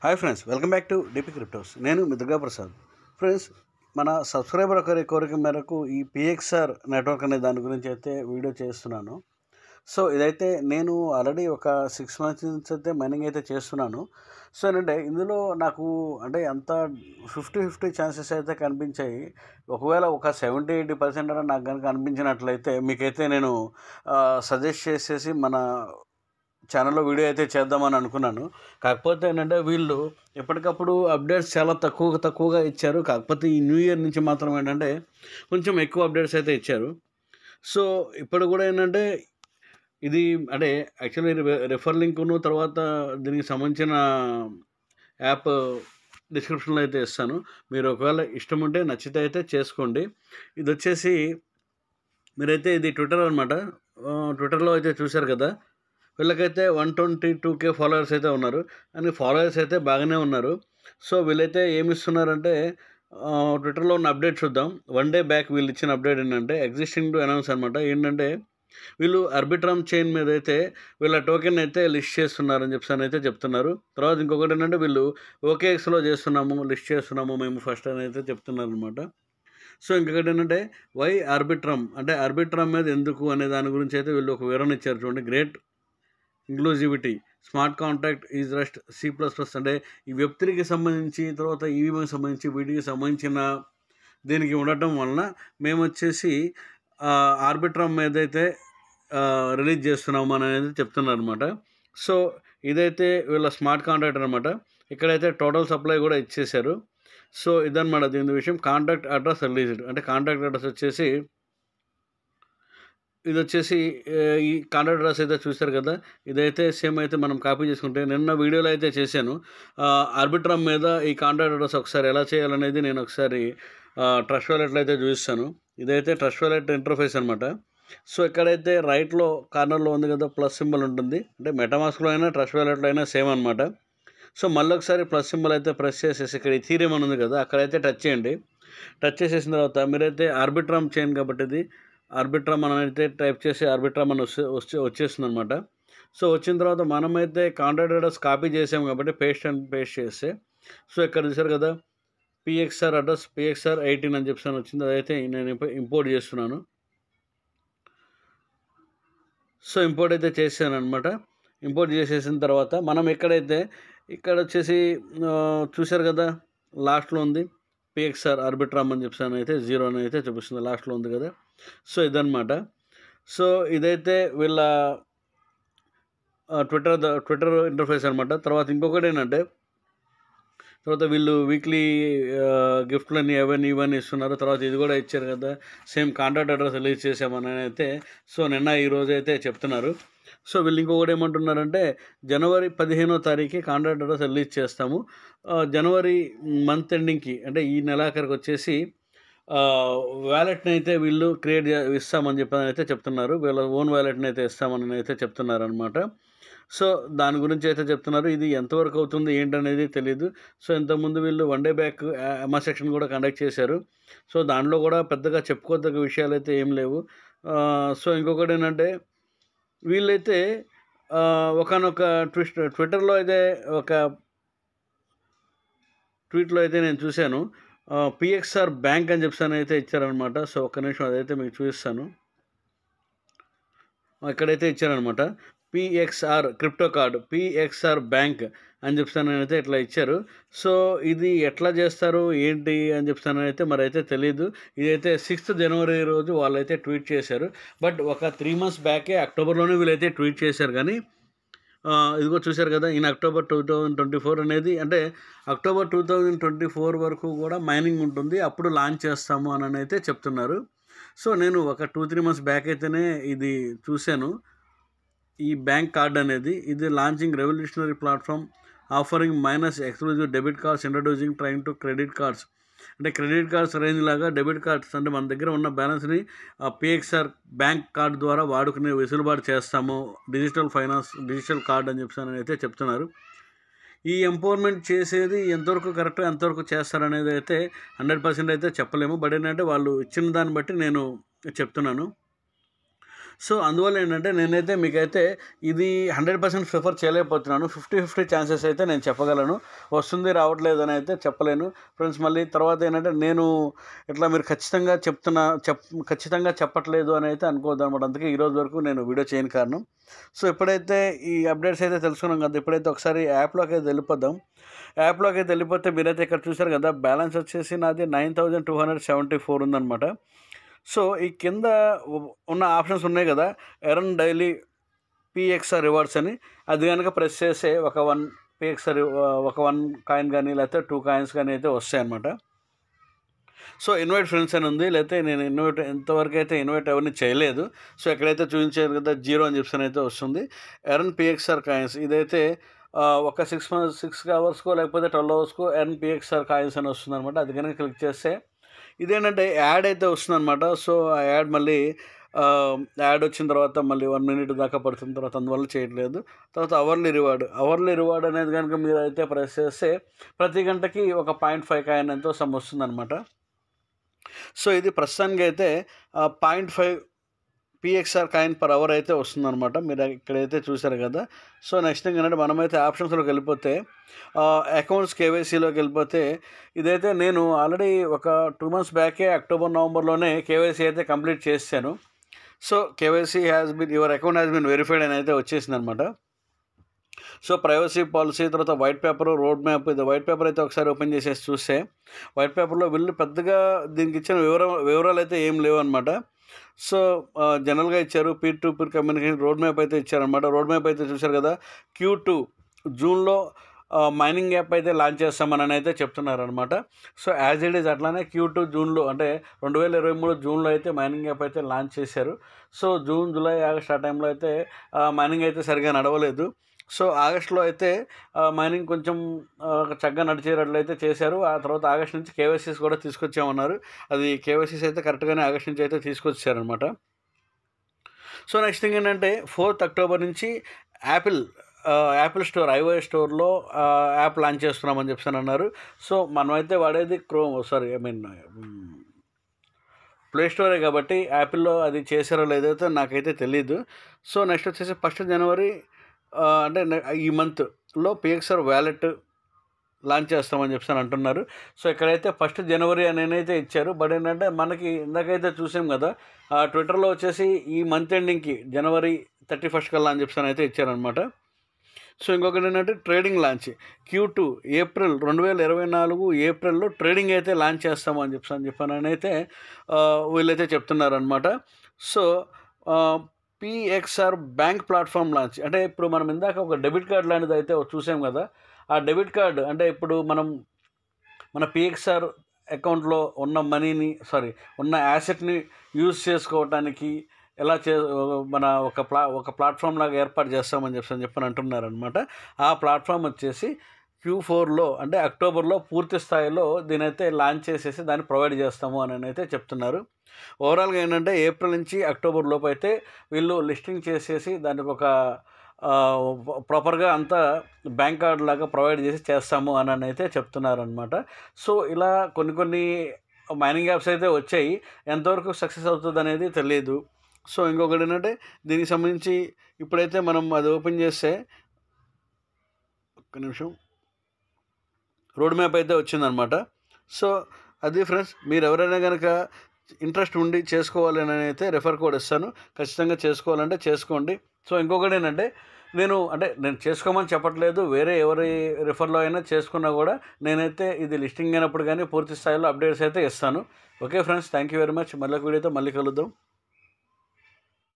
Hi friends, welcome back to DP cryptos. నేను మీ Durga Prasad. Friends, మన subscriber ఒకరి కోరిక మేరకు ఈ పిఎక్స్ఆర్ నెట్వర్క్ అనే దాని గురించి అయితే వీడియో చేస్తున్నాను. సో ఇదైతే నేను ఆల్రెడీ ఒక 6 months నుంచి అయితే మైనింగ్ అయితే చేస్తున్నాను. సో ఏంటంటే ఇందులో నాకు అంటే అంత 50-50 ఛాన్సెస్ అయితే కనిపించాయి. ఒకవేళ ఒక 70-80% అని నాకు కనుక అనిపించినట్లయితే మీకైతే నేను సజెస్ట్ చేసేసి మన ఛానల్లో వీడియో అయితే చేద్దామని అనుకున్నాను. కాకపోతే ఏంటంటే వీళ్ళు ఎప్పటికప్పుడు అప్డేట్స్ చాలా తక్కువగా ఇచ్చారు. కాకపోతే ఈ న్యూ ఇయర్ నుంచి మాత్రం ఏంటంటే కొంచెం ఎక్కువ అప్డేట్స్ అయితే ఇచ్చారు. సో ఇప్పుడు కూడా ఏంటంటే ఇది అంటే యాక్చువల్లీ రెఫర్ లింక్ను తర్వాత దీనికి సంబంధించిన యాప్ డిస్క్రిప్షన్లో అయితే ఇస్తాను. మీరు ఒకవేళ ఇష్టం ఉంటే నచ్చితే అయితే చేసుకోండి. ఇది వచ్చేసి మీరైతే ఇది ట్విట్టర్ అనమాట. ట్విట్టర్లో అయితే చూశారు కదా, వీళ్ళకైతే 122K ఫాలోవర్స్ అయితే ఉన్నారు. అని ఫాలోవర్స్ అయితే బాగానే ఉన్నారు. సో వీళ్ళైతే ఏమి ఇస్తున్నారంటే ట్విట్టర్లో ఉన్న అప్డేట్ చూద్దాం. 1 day బ్యాక్ వీళ్ళు ఇచ్చిన అప్డేట్ ఏంటంటే ఎగ్జిస్టింగ్ టు అనౌన్స్ అనమాట. ఏంటంటే వీళ్ళు ఆర్బిట్రామ్ చైన్ మీద అయితే వీళ్ళ టోకెన్ అయితే లిస్ట్ చేస్తున్నారని అయితే చెప్తున్నారు. తర్వాత ఇంకొకటి ఏంటంటే వీళ్ళు OKXలో లిస్ట్ చేస్తున్నాము మేము ఫస్ట్ అని అయితే చెప్తున్నారు అనమాట. సో ఇంకొకటి ఏంటంటే వై ఆర్బిట్రామ్ అంటే ఆర్బిట్రామ్ మీద ఎందుకు అనే దాని గురించి అయితే వీళ్ళు ఒక వివరణ ఇచ్చారు. చూడండి, great inclusivity smart contract is rust C++ అంటే ఈ వెబ్3కి సంబంధించి తర్వాత ఈవీకి సంబంధించి వీటికి సంబంధించిన దీనికి ఉండటం వలన మేము వచ్చేసి ఆర్బిట్రామ్ మీద అయితే రిలీజ్ చేస్తున్నాము అని అనేది చెప్తున్నారు అనమాట. సో ఇదైతే వీళ్ళ స్మార్ట్ కాంట్రాక్ట్ అనమాట. ఇక్కడైతే టోటల్ సప్లై కూడా ఇచ్చేశారు. సో ఇదన్నమాట దీని విషయం. కాంట్రాక్ట్ అడ్రస్ రిలీజ్డ్ అంటే కాంట్రాక్ట్ అడ్రస్ వచ్చేసి ఇది వచ్చేసి ఈ కాంట్రాక్ట్ అడ్రస్ అయితే చూశారు కదా, ఇదైతే సేమ్ అయితే మనం కాపీ చేసుకుంటే నిన్న వీడియోలో అయితే చేశాను. ఆర్బిట్రామ్ మీద ఈ కాంట్రాక్ట్ అడ్రస్ ఒకసారి ఎలా చేయాలనేది నేను ఒకసారి ట్రస్ట్ వాలెట్లో అయితే చూపిస్తాను. ఇదైతే ట్రస్ట్ వాలెట్ ఇంటర్ఫేస్ అనమాట. సో ఇక్కడైతే రైట్లో కార్నర్లో ఉంది కదా ప్లస్ సింబల్ ఉంటుంది. అంటే మెటామాస్క్లో అయినా ట్రస్ట్ వాలెట్లో అయినా సేమ్ అనమాట. సో మళ్ళీ ఒకసారి ప్లస్ సింబల్ అయితే ప్రెస్ చేసేసి ఇక్కడ ఇథీరియం అని ఉంది కదా, అక్కడైతే టచ్ చేయండి. టచ్ చేసేసిన తర్వాత మీరైతే ఆర్బిట్రామ్ చైన్ కాబట్టి ఇది ఆర్బిట్రామ్ అని అయితే టైప్ చేసి ఆర్బిట్రామ్ అని వచ్చేస్తుంది అనమాట. సో వచ్చిన తర్వాత మనమైతే కాంట్రాక్ట్ అడ్రస్ కాపీ చేసాం కాబట్టి పేస్ట్ చేస్తే సో ఇక్కడ చూసారు కదా పిఎక్స్ఆర్ అడ్రస్ పిఎక్స్ఆర్ 18 అని చెప్పి వచ్చింది. అదైతే నేను ఇంపోర్ట్ చేస్తున్నాను. సో ఇంపోర్ట్ అయితే చేసాను అనమాట. ఇంపోర్ట్ చేసేసిన తర్వాత మనం ఇక్కడ వచ్చేసి చూసారు కదా లాస్ట్లో ఉంది పిఎక్స్ఆర్ ఆర్బిట్రామ్ అని చెప్పి అయితే 0 అని అయితే చూపిస్తుంది, లాస్ట్లో ఉంది కదా. సో ఇదన్నమాట. సో ఇదైతే వీళ్ళ ట్విట్టర్ ఇంటర్ఫేస్ అనమాట. తర్వాత ఇంకొకటి ఏంటంటే తర్వాత వీళ్ళు వీక్లీ గిఫ్ట్లని ఇవన్నీ ఇస్తున్నారు. తర్వాత ఇది కూడా ఇచ్చారు కదా, సేమ్ కాంట్రాక్ట్ అడ్రస్ రిలీజ్ చేసామని అయితే సో నిన్న ఈరోజు అయితే చెప్తున్నారు. సో వీళ్ళు ఇంకొకటి ఏమంటున్నారంటే జనవరి 15వ తారీఖు కాంట్రాక్ట్ అడ్రస్ రిలీజ్ చేస్తాము. జనవరి మంత్ ఎండింగ్కి అంటే ఈ నెలాఖరికి వచ్చేసి వ్యాలెట్ని అయితే వీళ్ళు ఇస్తామని అయితే చెప్తున్నారు. వీళ్ళ ఓన్ వ్యాలెట్ని అయితే ఇస్తామని అయితే చెప్తున్నారు అనమాట. సో దాని గురించి అయితే చెప్తున్నారు. ఇది ఎంతవరకు అవుతుంది ఏంటనేది తెలియదు. సో ఇంతకుముందు వీళ్ళు 1 day బ్యాక్ ఎంఆర్ సెక్షన్ కూడా కండక్ట్ చేశారు. సో దాంట్లో కూడా పెద్దగా చెప్పుకోదగ్గ విషయాలు అయితే ఏం లేవు. సో ఇంకొకటి ఏంటంటే వీళ్ళైతే ఒకనొక ట్విట్టర్లో అయితే ఒక ట్వీట్లో అయితే నేను చూశాను, పిఎక్స్ఆర్ బ్యాంక్ అని చెప్పి అయితే ఇచ్చారనమాట. సో ఒక్క నిమిషం అదైతే మీకు చూపిస్తాను. ఇక్కడైతే ఇచ్చారనమాట పిఎక్స్ఆర్ క్రిప్టో కార్డు పిఎక్స్ఆర్ బ్యాంక్ అని చెప్తానైతే ఇట్లా ఇచ్చారు. సో ఇది ఎట్లా చేస్తారు ఏంటి అని చెప్తానైతే మరి అయితే తెలీదు. ఇదైతే 6th జనవరి రోజు వాళ్ళైతే ట్వీట్ చేశారు. బట్ ఒక 3 months బ్యాకే అక్టోబర్లోనే వీళ్ళైతే ట్వీట్ చేశారు. కానీ ఇదిగో చూశారు కదా ఇన్ October 2024 అనేది అంటే October 2024 వరకు కూడా మైనింగ్ ఉంటుంది, అప్పుడు లాంచ్ చేస్తాము అని అయితే చెప్తున్నారు. సో నేను ఒక 2-3 months బ్యాక్ అయితేనే ఇది చూశాను. ఈ బ్యాంక్ కార్డ్ అనేది ఇది launching revolutionary platform offering minus exclusive debit cards introducing trying to credit cards అంటే క్రెడిట్ కార్డ్స్ రేంజ్ లాగా డెబిట్ కార్డ్స్ అంటే మన దగ్గర ఉన్న బ్యాలెన్స్ని పిఎక్స్ఆర్ బ్యాంక్ కార్డ్ ద్వారా వాడుకునే వెసులుబాటు చేస్తాము, డిజిటల్ కార్డ్ అని అయితే చెప్తున్నారు. ఈ ఎంపవర్మెంట్ చేసేది ఎంతవరకు కరెక్ట్ ఎంతవరకు చేస్తారనేది అయితే 100% అయితే చెప్పలేము. బట్ ఏంటంటే వాళ్ళు ఇచ్చిన దాన్ని బట్టి నేను చెప్తున్నాను. సో అందువల్ల ఏంటంటే నేనైతే మీకైతే ఇది 100% ప్రిఫర్ చేయలేకపోతున్నాను. 50-50 ఛాన్సెస్ అయితే నేను చెప్పగలను. వస్తుంది రావట్లేదు అని అయితే చెప్పలేను ఫ్రెండ్స్. మళ్ళీ తర్వాత ఏంటంటే నేను ఇట్లా మీరు ఖచ్చితంగా చెప్పట్లేదు అని అయితే అనుకోవద్దు అనమాట. అందుకే ఈరోజు వరకు నేను వీడియో చేయని కారణం. సో ఇప్పుడైతే ఈ అప్డేట్స్ అయితే తెలుసుకున్నాం కదా, ఇప్పుడైతే ఒకసారి యాప్లోకి అయితే వెళ్ళిపోదాం. యాప్లోకి అయితే వెళ్ళిపోతే మీరైతే ఇక్కడ చూసారు కదా, బ్యాలెన్స్ వచ్చేసి నాది 9274 ఉందన్నమాట. సో ఈ కింద ఉన్న ఆప్షన్స్ ఉన్నాయి కదా, ఎర్న్ డైలీ పిఎక్స్ఆర్ రివార్డ్స్ అని, అది కనుక ప్రెస్ చేస్తే ఒక 1 పిఎక్స్ఆర్ ఒక 1 కాయిన్ కానీ లేకపోతే 2 కాయిన్స్ కానీ అయితే వస్తాయి అన్నమాట. సో ఇన్వైట్ ఫ్రెండ్స్ అని ఉంది, లేకపోతే నేను ఇంతవరకు అయితే ఇన్వైట్ ఎవరిని చేయలేదు. సో ఎక్కడైతే చూపించారు కదా 0 అని చెప్పి అయితే వస్తుంది. ఎర్న్ పిఎక్స్ఆర్ కాయిన్స్ ఇదైతే ఒక 6 అవర్స్కో లేకపోతే 12 అవర్స్కో ఎర్న్ పిఎక్స్ఆర్ కాయిన్స్ అని వస్తుంది అనమాట. అది కనుక క్లిక్ చేస్తే ఇదేంటంటే యాడ్ అయితే వస్తుందన్నమాట. సో ఆ యాడ్ మళ్ళీ యాడ్ వచ్చిన తర్వాత మళ్ళీ 1 మినిట్ దాకా పడుతున్న తర్వాత అందువల్ల చేయట్లేదు. తర్వాత అవర్లీ రివార్డ్ అనేది కనుక మీరు అయితే ప్రెస్ చేస్తే ప్రతి గంటకి ఒక 0.5 కాయిన్ ఎంతో సమ్ వస్తుందన్నమాట. సో ఇది ప్రస్తుతానికి అయితే 0.5 పిఎక్స్ఆర్ కాయిన్ పర్ అవర్ అయితే వస్తుందన్నమాట. మీరు ఇక్కడైతే చూసారు కదా. సో నెక్స్ట్ థింగ్ ఏంటంటే మనమైతే ఆప్షన్స్లోకి వెళ్ళిపోతే అకౌంట్స్ కేవైసీలోకి వెళ్ళిపోతే ఇదైతే నేను ఆల్రెడీ ఒక 2 months బ్యాకే అక్టోబర్ నవంబర్లోనే కేవైసీ అయితే కంప్లీట్ చేశాను. So KYC your account has been verified అని అయితే వచ్చేసింది అనమాట. సో ప్రైవసీ పాలసీ, తర్వాత వైట్ పేపర్, రోడ్ మ్యాప్. ఇది వైట్ పేపర్ అయితే ఒకసారి ఓపెన్ చేసేసి చూస్తే వైట్ పేపర్లో వీళ్ళు పెద్దగా దీనికి ఇచ్చిన వివరాలు అయితే ఏం లేవు అనమాట. సో జనరల్గా ఇచ్చారు, peer to peer communication road map అయితే ఇచ్చారనమాట. రోడ్ మ్యాప్ అయితే చూశారు కదా, Q2 జూన్లో మైనింగ్ యాప్ అయితే లాంచ్ చేస్తామని అయితే చెప్తున్నారనమాట. సో యాజ్ ఇట్ ఈజ్ అట్లానే Q2 జూన్లో అంటే 2023 జూన్లో అయితే మైనింగ్ యాప్ అయితే లాంచ్ చేశారు. సో జూన్, జూలై, ఆగస్ట్ ఆ టైంలో అయితే మైనింగ్ అయితే సరిగా నడవలేదు. సో ఆగస్టులో అయితే మైనింగ్ కొంచెం చక్కగా నడిచేటట్లయితే చేశారు. ఆ తర్వాత ఆగస్ట్ నుంచి కేవైసీస్ కూడా తీసుకొచ్చామన్నారు. అది కేవైసీస్ అయితే కరెక్ట్గానే ఆగస్ట్ నుంచి అయితే తీసుకొచ్చారనమాట. సో నెక్స్ట్ థింగ్ ఏంటంటే 4th అక్టోబర్ నుంచి యాపిల్ స్టోర్, iOS స్టోర్లో యాప్ లాంచ్ చేస్తున్నామని చెప్పారు. సో మనమైతే వాడేది ప్లే స్టోరే కాబట్టి యాపిల్లో అది చేశారో లేదైతే నాకైతే తెలీదు. సో నెక్స్ట్ వచ్చేసి 1st జనవరి అంటే ఈ మంత్లో పిఎక్స్ఆర్ వ్యాలెట్ లాంచ్ చేస్తామని చెప్పి అంటున్నారు. సో ఇక్కడైతే 1st జనవరి అని అయితే ఇచ్చారు. బట్ ఏంటంటే మనకి ఇందాకైతే చూసాం కదా, ట్విట్టర్లో వచ్చేసి ఈ మంత్ ఎండింగ్కి January 31st కల్లా అని చెప్పి అయితే ఇచ్చారనమాట. సో ఇంకొకటి ఏంటంటే ట్రేడింగ్ లాంచ్ Q2 ఏప్రిల్ 2024 ఏప్రిల్లో ట్రేడింగ్ అయితే లాంచ్ చేస్తాము అని చెప్పానని అయితే వీళ్ళైతే చెప్తున్నారనమాట. సో పిఎక్స్ఆర్ బ్యాంక్ ప్లాట్ఫామ్ లాంచ్ అంటే ఇప్పుడు మనం ఇందాక ఒక డెబిట్ కార్డ్ లాంటిది అయితే చూసాం కదా. ఆ డెబిట్ కార్డు అంటే ఇప్పుడు మన పిఎక్స్ఆర్ అకౌంట్లో ఉన్న యాసెట్ని యూజ్ చేసుకోవటానికి ఎలా మన ఒక ప్లాట్ఫామ్ లాగా ఏర్పాటు చేస్తామని చెప్పని అంటున్నారనమాట. ఆ ప్లాట్ఫామ్ వచ్చేసి Q4లో అంటే అక్టోబర్లో పూర్తి స్థాయిలో దీనైతే లాంచ్ చేసేసి దాన్ని ప్రొవైడ్ చేస్తాము అని అయితే చెప్తున్నారు. ఓవరాల్గా ఏంటంటే ఏప్రిల్ నుంచి అక్టోబర్ లోపు అయితే వీళ్ళు లిస్టింగ్ చేసేసి దానికి ఒక ప్రాపర్గా అంతా బ్యాంక్ కార్డు లాగా ప్రొవైడ్ చేస్తాము అని అయితే చెప్తున్నారనమాట. సో ఇలా కొన్ని మైనింగ్ యాప్స్ అయితే వచ్చాయి, ఎంతవరకు సక్సెస్ అవుతుంది అనేది తెలియదు. సో ఇంకొకటి ఏంటంటే దీనికి సంబంధించి ఇప్పుడైతే మనం అది ఓపెన్ చేస్తే ఒక్క నిమిషం రోడ్ మ్యాప్ అయితే వచ్చిందనమాట. సో అది ఫ్రెండ్స్, మీరు ఎవరైనా కనుక ఇంట్రెస్ట్ ఉండి చేసుకోవాలి అని అయితే రెఫర్ కోడ్ ఇస్తాను. ఖచ్చితంగా చేసుకోవాలంటే చేసుకోండి. సో ఇంకొకటి ఏంటంటే నేను చేసుకోమని చెప్పట్లేదు, వేరే ఎవరి రెఫర్లో అయినా చేసుకున్నా కూడా నేనైతే ఇది లిస్టింగ్ అయినప్పుడు కానీ పూర్తి స్థాయిలో అప్డేట్స్ అయితే ఇస్తాను. Okay friends, thank you very much. మళ్ళీ వీడియోతో మళ్ళీ కలుద్దాం.